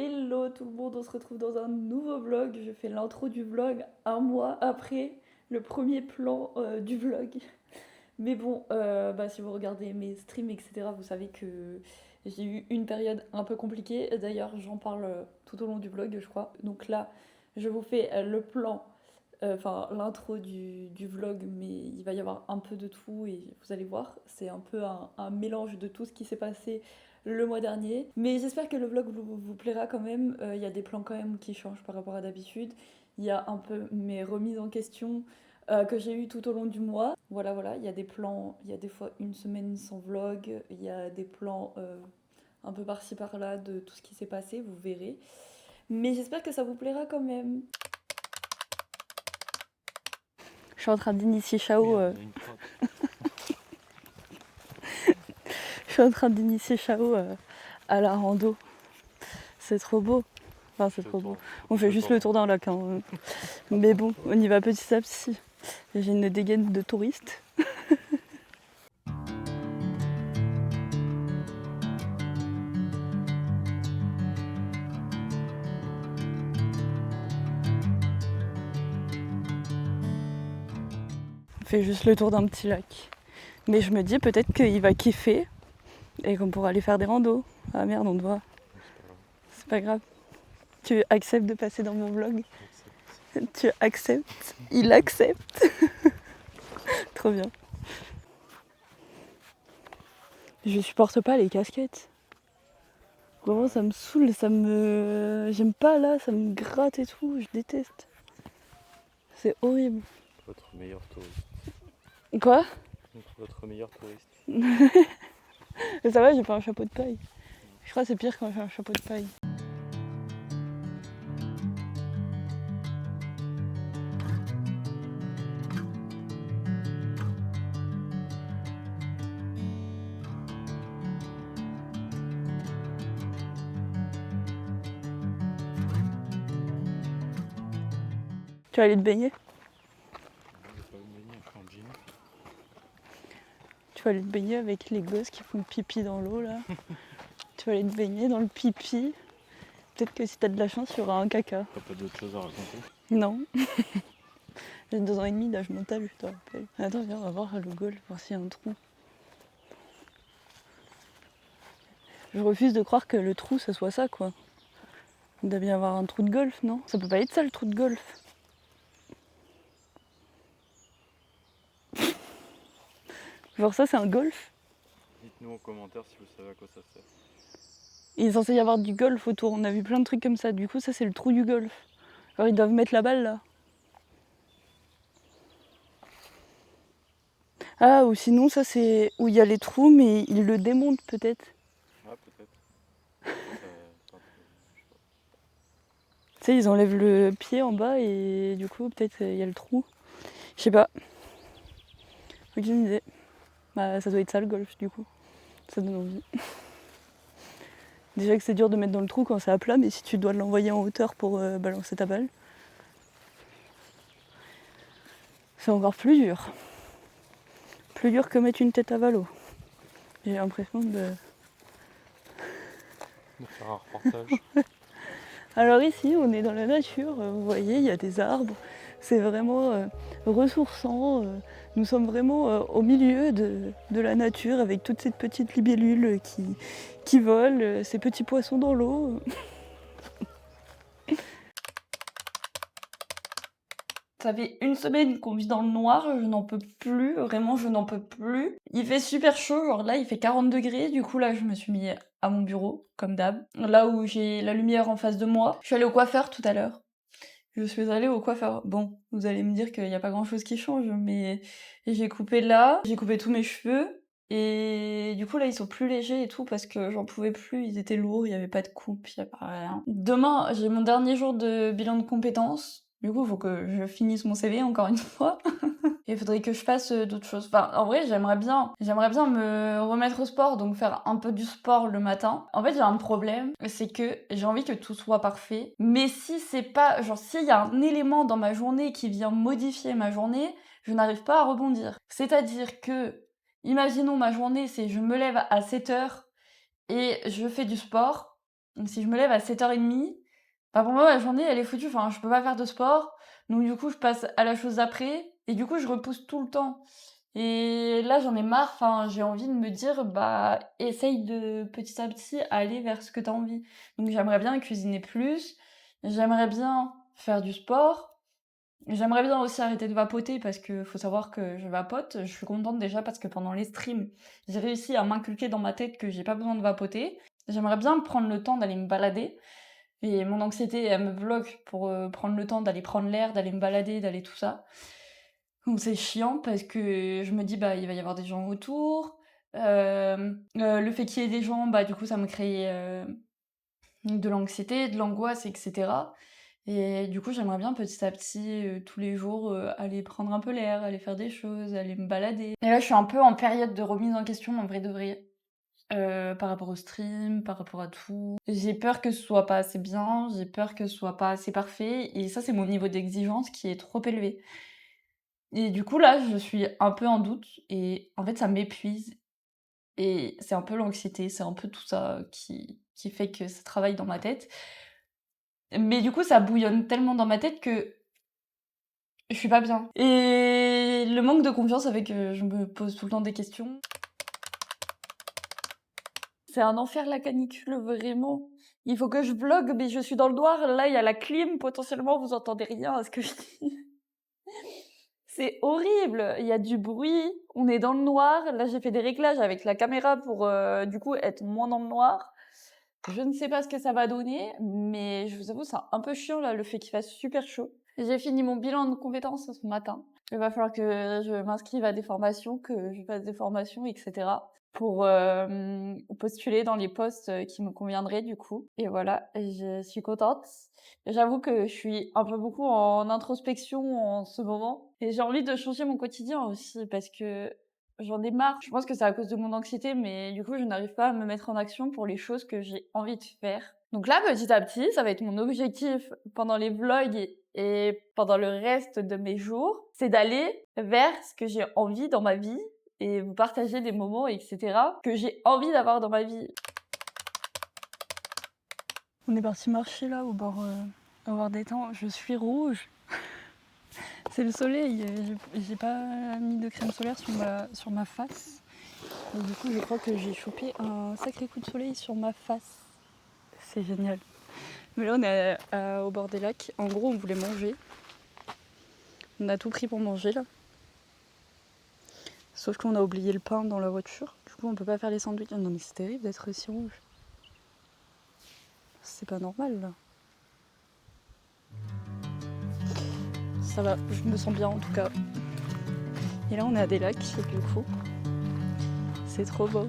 Hello tout le monde, on se retrouve dans un nouveau vlog. Je fais l'intro du vlog un mois après le premier plan du vlog. Mais bon, si vous regardez mes streams, etc., vous savez que j'ai eu une période un peu compliquée. D'ailleurs, j'en parle tout au long du vlog, je crois. Donc là, je vous fais le plan, enfin l'intro du vlog, mais il va y avoir un peu de tout et vous allez voir, c'est un peu un mélange de tout ce qui s'est passé le mois dernier. Mais j'espère que le vlog vous plaira quand même. Il y a des plans quand même qui changent par rapport à d'habitude. Il y a un peu mes remises en question que j'ai eu tout au long du mois. Voilà, voilà, il y a des plans, il y a des fois une semaine sans vlog, il y a des plans un peu par-ci par-là de tout ce qui s'est passé, vous verrez. Mais j'espère que ça vous plaira quand même. Je suis en train d'initier Chao. Je suis en train d'initier Chao à la rando. C'est trop beau. Enfin, c'est trop beau. On fait juste le tour d'un lac. Hein. Mais bon, on y va petit à petit. J'ai une dégaine de touriste. On fait juste le tour d'un petit lac. Mais je me dis peut-être qu'il va kiffer et qu'on pourra aller faire des randos. Ah merde, on te voit. C'est pas grave. Tu acceptes de passer dans mon vlog? Tu acceptes? Il accepte. Trop bien. Je supporte pas les casquettes. Vraiment, ça me saoule, J'aime pas là, ça me gratte et tout, je déteste. C'est horrible. Votre meilleur touriste. Quoi? Votre meilleur touriste. Ça va, j'ai pas un chapeau de paille. Je crois que c'est pire quand j'ai un chapeau de paille. Tu vas aller te baigner? Je vais pas me baigner, je suis en jean. Tu vas aller te baigner avec les gosses qui font pipi dans l'eau là. Tu vas aller te baigner dans le pipi. Peut-être que si t'as de la chance, il y aura un caca. T'as pas d'autre chose à raconter? Non. J'ai 2 ans et demi d'âge mental, je te rappelle. Attends, viens, on va voir le golf, voir s'il y a un trou. Je refuse de croire que le trou, ça soit ça, quoi. Il doit bien y avoir un trou de golf, non? Ça peut pas être ça, le trou de golf. Genre ça, c'est un golf? Dites-nous en commentaire si vous savez à quoi ça sert. Il est censé y avoir du golf autour. On a vu plein de trucs comme ça. Du coup, ça, c'est le trou du golf. Alors, ils doivent mettre la balle, là. Ah, ou sinon, ça, c'est où il y a les trous, mais ils le démontent, peut-être. Ah, peut-être. Tu sais, ils enlèvent le pied en bas et du coup, peut-être, il y a le trou. Je sais pas. Aucune idée. Bah, ça doit être ça, le golf, du coup. Ça donne envie. Déjà que c'est dur de mettre dans le trou quand c'est à plat, mais si tu dois l'envoyer en hauteur pour balancer ta balle, c'est encore plus dur. Plus dur que mettre une tête à valo. J'ai l'impression de... De faire un reportage. Alors ici, on est dans la nature, vous voyez, il y a des arbres. C'est vraiment ressourçant. Nous sommes vraiment au milieu de la nature avec toutes ces petites libellules qui volent, ces petits poissons dans l'eau. Ça fait une semaine qu'on vit dans le noir, je n'en peux plus, vraiment je n'en peux plus. Il fait super chaud, genre là il fait 40 degrés, du coup là je me suis mis à mon bureau, comme d'hab, là où j'ai la lumière en face de moi. Je suis allée au coiffeur tout à l'heure. Je suis allée au coiffeur. Bon, vous allez me dire qu'il n'y a pas grand chose qui change, mais j'ai coupé là, j'ai coupé tous mes cheveux, et du coup là ils sont plus légers et tout parce que j'en pouvais plus, ils étaient lourds, il n'y avait pas de coupe, il n'y a pas rien. Demain j'ai mon dernier jour de bilan de compétences, du coup il faut que je finisse mon CV encore une fois. Il faudrait que je fasse d'autres choses. Enfin, en vrai, j'aimerais bien me remettre au sport, donc faire un peu du sport le matin. En fait, j'ai un problème, c'est que j'ai envie que tout soit parfait. Mais si c'est pas, genre, s'il y a un élément dans ma journée qui vient modifier ma journée, je n'arrive pas à rebondir. C'est-à-dire que, imaginons ma journée, c'est je me lève à 7h et je fais du sport. Donc si je me lève à 7h30, bah, pour moi, ma journée, elle est foutue. Enfin, je peux pas faire de sport. Donc du coup, je passe à la chose d'après et du coup, je repousse tout le temps. Et là, j'en ai marre. Enfin, j'ai envie de me dire, bah, essaye de petit à petit aller vers ce que tu as envie. Donc j'aimerais bien cuisiner plus. J'aimerais bien faire du sport. J'aimerais bien aussi arrêter de vapoter parce que faut savoir que je vapote. Je suis contente déjà parce que pendant les streams, j'ai réussi à m'inculquer dans ma tête que j'ai pas besoin de vapoter. J'aimerais bien prendre le temps d'aller me balader. Et mon anxiété, elle me bloque pour prendre le temps d'aller prendre l'air, d'aller me balader, d'aller tout ça. Donc c'est chiant parce que je me dis, bah, il va y avoir des gens autour. Le fait qu'il y ait des gens, bah, du coup, ça me crée de l'anxiété, de l'angoisse, etc. Et du coup, j'aimerais bien petit à petit, tous les jours, aller prendre un peu l'air, aller faire des choses, aller me balader. Et là, je suis un peu en période de remise en question, en vrai de vrai, par rapport au stream, par rapport à tout. J'ai peur que ce soit pas assez bien, j'ai peur que ce soit pas assez parfait, et ça, c'est mon niveau d'exigence qui est trop élevé. Et du coup, là, je suis un peu en doute, et en fait, ça m'épuise, et c'est un peu l'anxiété, c'est un peu tout ça qui fait que ça travaille dans ma tête. Mais du coup, ça bouillonne tellement dans ma tête que je suis pas bien. Et le manque de confiance fait que je me pose tout le temps des questions. C'est un enfer la canicule, vraiment. Il faut que je vlog, mais je suis dans le noir. Là, il y a la clim, potentiellement, vous entendez rien à ce que je dis. C'est horrible. Il y a du bruit, on est dans le noir. Là, j'ai fait des réglages avec la caméra pour, du coup, être moins dans le noir. Je ne sais pas ce que ça va donner, mais je vous avoue, c'est un peu chiant, là, le fait qu'il fasse super chaud. J'ai fini mon bilan de compétences ce matin. Il va falloir que je m'inscrive à des formations, que je fasse des formations, etc. pour postuler dans les postes qui me conviendraient, du coup. Et voilà, je suis contente. J'avoue que je suis un peu beaucoup en introspection en ce moment. Et j'ai envie de changer mon quotidien aussi, parce que j'en ai marre. Je pense que c'est à cause de mon anxiété, mais du coup, je n'arrive pas à me mettre en action pour les choses que j'ai envie de faire. Donc là, petit à petit, ça va être mon objectif pendant les vlogs et pendant le reste de mes jours, c'est d'aller vers ce que j'ai envie dans ma vie et vous partager des moments, etc., que j'ai envie d'avoir dans ma vie. On est parti marcher là au bord des temps. Je suis rouge. C'est le soleil. J'ai pas mis de crème solaire sur ma face. Et du coup, je crois que j'ai chopé un sacré coup de soleil sur ma face. C'est génial. Mais là, on est au bord des lacs. En gros, on voulait manger. On a tout pris pour manger là. Sauf qu'on a oublié le pain dans la voiture. Du coup, on peut pas faire les sandwichs. Non, mais c'est terrible d'être si rouge. C'est pas normal là. Ça va, je me sens bien en tout cas. Et là, on est à des lacs, du coup. C'est trop beau.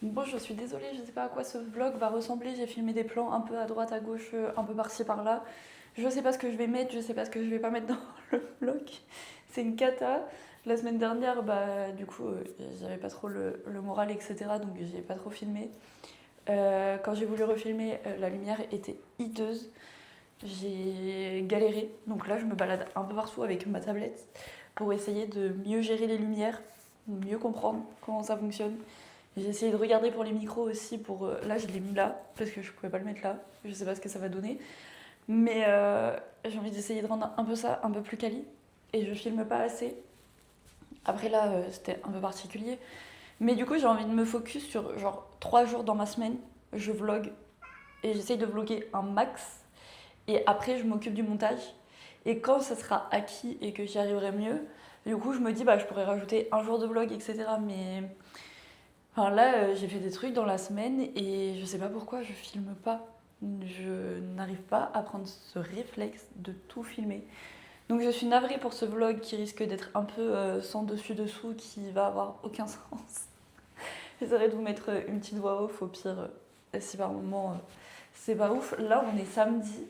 Bon, je suis désolée, je sais pas à quoi ce vlog va ressembler. J'ai filmé des plans un peu à droite, à gauche, un peu par-ci, par-là. Je sais pas ce que je vais mettre, je sais pas ce que je vais pas mettre dans le vlog. C'est une cata. La semaine dernière, bah, du coup, j'avais pas trop le moral, etc. Donc j'ai pas trop filmé. Quand j'ai voulu refilmer, la lumière était hideuse. J'ai galéré. Donc là, je me balade un peu partout avec ma tablette pour essayer de mieux gérer les lumières, mieux comprendre comment ça fonctionne. J'ai essayé de regarder pour les micros aussi. Là, je l'ai mis là parce que je pouvais pas le mettre là. Je sais pas ce que ça va donner. Mais j'ai envie d'essayer de rendre un peu ça un peu plus quali. Et je filme pas assez. Après là, c'était un peu particulier. Mais du coup, j'ai envie de me focus sur genre 3 jours dans ma semaine. Je vlog et j'essaye de vlogger un max. Et après, je m'occupe du montage. Et quand ça sera acquis et que j'y arriverai mieux, du coup, je me dis, bah, je pourrais rajouter un jour de vlog, etc. Mais enfin, là, j'ai fait des trucs dans la semaine et je sais pas pourquoi je filme pas. Je n'arrive pas à prendre ce réflexe de tout filmer. Donc je suis navrée pour ce vlog qui risque d'être un peu sans dessus-dessous, qui va avoir aucun sens. J'essaierai de vous mettre une petite voix off au pire, si par moment C'est pas ouf. Là, on est samedi.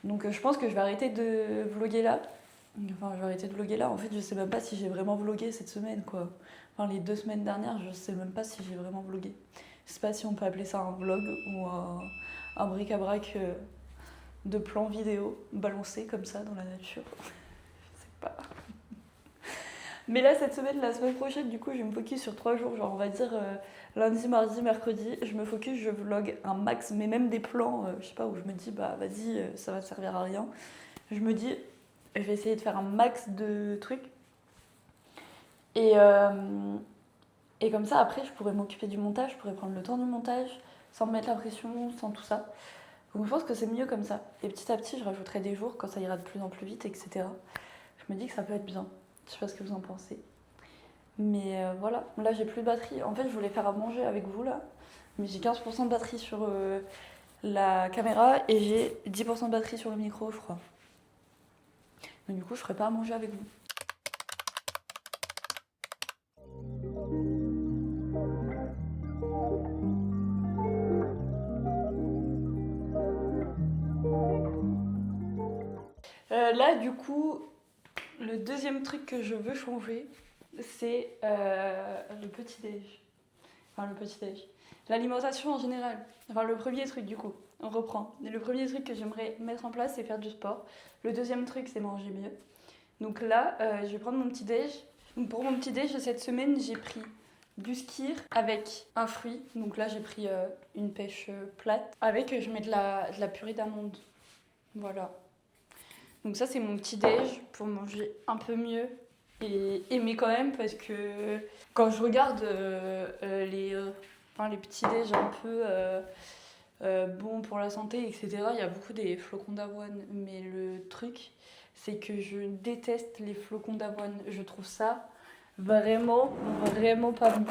Donc je pense que je vais arrêter de vlogger là. Enfin, je vais arrêter de vlogger là. En fait, je sais même pas si j'ai vraiment vlogué cette semaine, quoi. Enfin, les 2 semaines dernières, je sais même pas si j'ai vraiment vlogué. Je sais pas si on peut appeler ça un vlog ou un bric-à-brac de plans vidéo balancés comme ça dans la nature. Je sais pas. Mais là, cette semaine, la semaine prochaine, du coup, je vais me focus sur 3 jours. Genre, on va dire lundi, mardi, mercredi. Je me focus, je vlog un max, mais même des plans, je sais pas, où je me dis, bah vas-y, ça va servir à rien. Je me dis, je vais essayer de faire un max de trucs. Et, euh, et comme ça, après, je pourrais m'occuper du montage, je pourrais prendre le temps du montage, sans me mettre la pression, sans tout ça. Donc je pense que c'est mieux comme ça. Et petit à petit, je rajouterai des jours quand ça ira de plus en plus vite, etc. Je me dis que ça peut être bien. Je sais pas ce que vous en pensez. Mais voilà, là j'ai plus de batterie. En fait, je voulais faire à manger avec vous là, mais j'ai 15% de batterie sur la caméra et j'ai 10% de batterie sur le micro, je crois. Donc du coup, je ferai pas à manger avec vous. Là, du coup, le deuxième truc que je veux changer, c'est le petit-déj. Enfin, le petit-déj. L'alimentation en général. Enfin, le premier truc, du coup, on reprend. Le premier truc que j'aimerais mettre en place, c'est faire du sport. Le deuxième truc, c'est manger mieux. Donc là, je vais prendre mon petit-déj. Donc pour mon petit-déj, cette semaine, j'ai pris du skyr avec un fruit. Donc là, j'ai pris une pêche plate. Avec, je mets de la purée d'amandes. Voilà. Donc ça, c'est mon petit-déj pour manger un peu mieux et aimer quand même parce que quand je regarde les petits-déj un peu bons pour la santé, etc., il y a beaucoup des flocons d'avoine. Mais le truc, c'est que je déteste les flocons d'avoine. Je trouve ça vraiment, vraiment pas bon.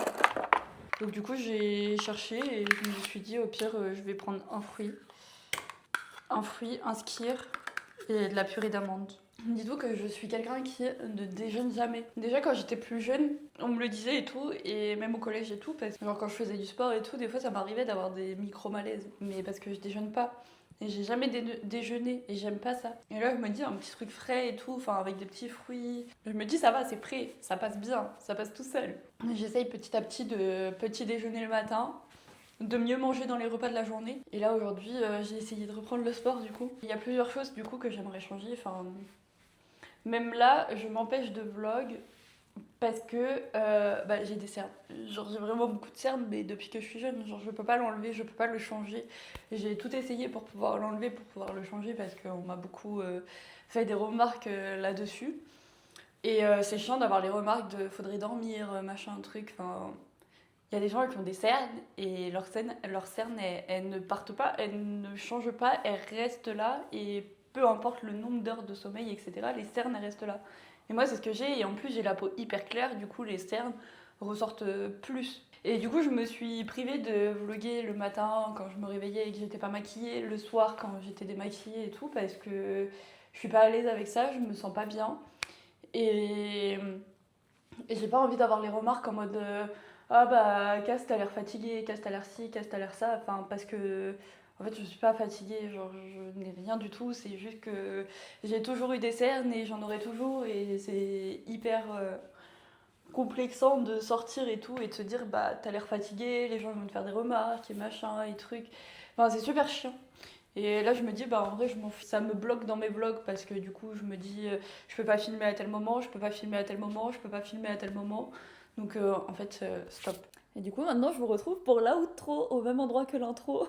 Donc du coup, j'ai cherché et je me suis dit, au pire, je vais prendre un fruit, un skyr et de la purée d'amandes. Dites-vous que je suis quelqu'un qui ne déjeune jamais. Déjà quand j'étais plus jeune, on me le disait et tout, et même au collège et tout, parce que genre quand je faisais du sport et tout, des fois ça m'arrivait d'avoir des micro-malaises. Mais parce que je déjeune pas. Et j'ai jamais déjeuné, et j'aime pas ça. Et là je me dis un petit truc frais et tout, enfin avec des petits fruits. Je me dis ça va, c'est prêt, ça passe bien, ça passe tout seul. J'essaye petit à petit de petit déjeuner le matin, de mieux manger dans les repas de la journée. Et là aujourd'hui, j'ai essayé de reprendre le sport du coup. Il y a plusieurs choses du coup que j'aimerais changer. Enfin, même là, je m'empêche de vlog parce que j'ai des cernes. Genre j'ai vraiment beaucoup de cernes, mais depuis que je suis jeune, genre je peux pas l'enlever, je peux pas le changer. J'ai tout essayé pour pouvoir l'enlever, pour pouvoir le changer parce qu'on m'a beaucoup fait des remarques là-dessus. Et c'est chiant d'avoir les remarques de faudrait dormir, machin, truc. Enfin, il y a des gens qui ont des cernes et leurs cernes elles ne partent pas, elles ne changent pas, elles restent là et peu importe le nombre d'heures de sommeil, etc., les cernes elles restent là. Et moi c'est ce que j'ai et en plus j'ai la peau hyper claire, du coup les cernes ressortent plus. Et du coup je me suis privée de vlogger le matin quand je me réveillais et que j'étais pas maquillée, le soir quand j'étais démaquillée et tout parce que je suis pas à l'aise avec ça, je me sens pas bien. Et et j'ai pas envie d'avoir les remarques en mode ah bah Cass t'as l'air fatigué, Cass t'as l'air ci, Cass t'as l'air ça. Enfin parce que en fait je suis pas fatiguée, genre je n'ai rien du tout. C'est juste que j'ai toujours eu des cernes et j'en aurai toujours et c'est hyper complexant de sortir et tout et de se dire bah t'as l'air fatigué, les gens vont te faire des remarques et machin et trucs. Enfin c'est super chiant. Et là, je me dis, bah en vrai, je m'en fous. Ça me bloque dans mes vlogs parce que du coup, je me dis, je peux pas filmer à tel moment, je peux pas filmer à tel moment, je peux pas filmer à tel moment. Donc en fait, stop. Et du coup, maintenant, je vous retrouve pour l'outro au même endroit que l'intro.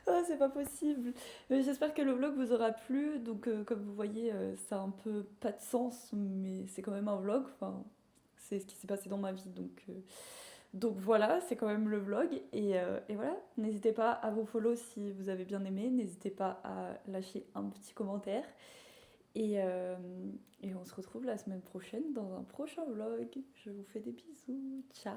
Ah, c'est pas possible. Mais j'espère que le vlog vous aura plu. Donc, comme vous voyez, ça a un peu pas de sens, mais c'est quand même un vlog. Enfin, c'est ce qui s'est passé dans ma vie. Donc voilà, c'est quand même le vlog. Et voilà, n'hésitez pas à vous follow si vous avez bien aimé. N'hésitez pas à lâcher un petit commentaire. Et, euh, et on se retrouve la semaine prochaine dans un prochain vlog. Je vous fais des bisous. Ciao!